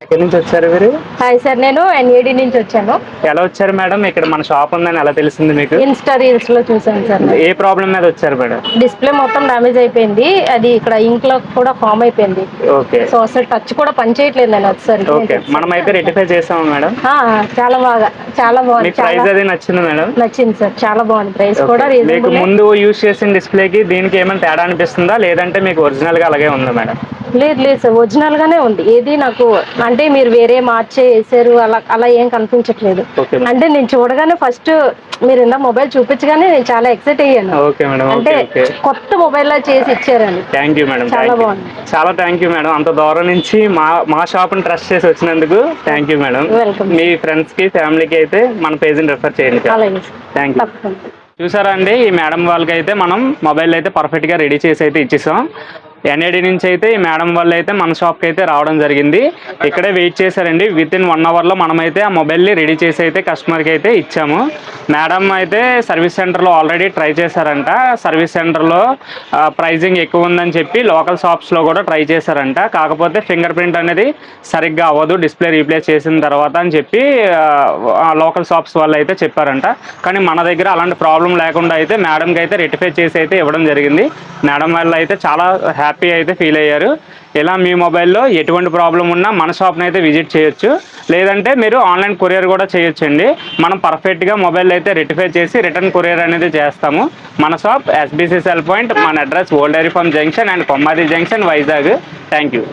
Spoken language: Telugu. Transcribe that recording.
ఎక్కడి నుంచి వచ్చారు మీరు? హాయ్ సార్, నేను ఎన్ఏడి నుంచి వచ్చాను. ఎలా వచ్చారు మేడం? ఇక్కడ మన షాప్ ఉందని ఎలా తెలిసింది మీకు? ఇన్స్టా రీల్స్ లో చూసాను సార్. ఏ ప్రాబ్లం మీద వచ్చారు మేడం? డిస్ప్లే మొత్తం డ్యామేజ్ అయిపోయింది, అది ఇక్కడ ఇంక్ లో కూడా ఫామ్ అయిపోయింది. ఓకే. సో అసలు టచ్ కూడా పని చేయట్లేదు నేను ఒకసారి. ఓకే, మనం అయితే రెక్టిఫై చేసాము మేడం. చాలా బాగా, చాలా బాగుంది. ప్రైస్ అది నచ్చింది మేడం? నచ్చింది సార్, చాలా బాగుంది. ప్రైస్ కూడా మీకు రీజనబుల్. ముందు యూజ్ చేసిన డిస్ప్లేకి దీనికి ఏమైనా తేడా అనిపిస్తుందా, లేదంటే మీకు ఒరిజినల్ గా అలాగే ఉందా మేడం? లేదు లేదు సార్, ఒరిజినల్ గానే ఉంది. ఏది నాకు అంటే మీరు వేరే మార్చే వేసారు అలా అలా ఏం కనిపించట్లేదు. అంటే నేను చూడగానే ఫస్ట్ మీరు ఇందా మొబైల్ చూపించగానే నేను చాలా ఎక్సైట్ అయ్యాను. Okay madam. అంటే కొత్త మొబైల్ లా చేసి ఇచ్చారని. Thank you madam. చాలా బాగుంది. చాలా థ్యాంక్ యూ మేడం, అంత దూరం నుంచి మా షాప్ ని ట్రస్ట్ చేసి వచ్చినందుకు thank you madam. Welcome. Me friends కి ఫ్యామిలీకి అయితే మన పేజ్ ని రెఫర్ చేయండి. Thank you. చూసారా అండి, ఈ మేడం వాళ్ళకి అయితే మనం మొబైల్ అయితే పర్ఫెక్ట్ గా రెడీ చేసి అయితే ఇచ్చేసాం. ఎన్ఏడి నుంచి అయితే ఈ మేడం వాళ్ళు అయితే మన షాప్కి అయితే రావడం జరిగింది. ఇక్కడే వెయిట్ చేశారండి. విత్ ఇన్ 1 అవర్లో మనమైతే ఆ మొబైల్ని రెడీ చేసి అయితే కస్టమర్కి అయితే ఇచ్చాము. మేడం అయితే సర్వీస్ సెంటర్లో ఆల్రెడీ ట్రై చేశారంట. సర్వీస్ సెంటర్లో ప్రైజింగ్ ఎక్కువ ఉందని చెప్పి లోకల్ షాప్స్లో కూడా ట్రై చేశారంట. కాకపోతే ఫింగర్ ప్రింట్ అనేది సరిగ్గా అవ్వదు డిస్ప్లే రీప్లేస్ చేసిన తర్వాత అని చెప్పి లోకల్ షాప్స్ వాళ్ళు అయితే చెప్పారంట. కానీ మన దగ్గర అలాంటి ప్రాబ్లం లేకుండా అయితే మేడంకి అయితే రెక్టిఫై చేసి అయితే ఇవ్వడం జరిగింది. మేడం వాళ్ళు అయితే చాలా హ్యాపీ అయితే ఫీల్ అయ్యారు. ఇలా మీ మొబైల్లో ఎటువంటి ప్రాబ్లం ఉన్నా మన షాప్ని అయితే విజిట్ చేయొచ్చు, లేదంటే మీరు ఆన్లైన్ కొరియర్ కూడా చేయొచ్చండి. మనం పర్ఫెక్ట్గా మొబైల్ అయితే రెక్టిఫై చేసి రిటర్న్ కొరియర్ అనేది చేస్తాము. మన షాప్ ఎస్బీసీ సెల్ పాయింట్, మన address old dairy farm junction and Kommadi junction, Vizag. Thank you.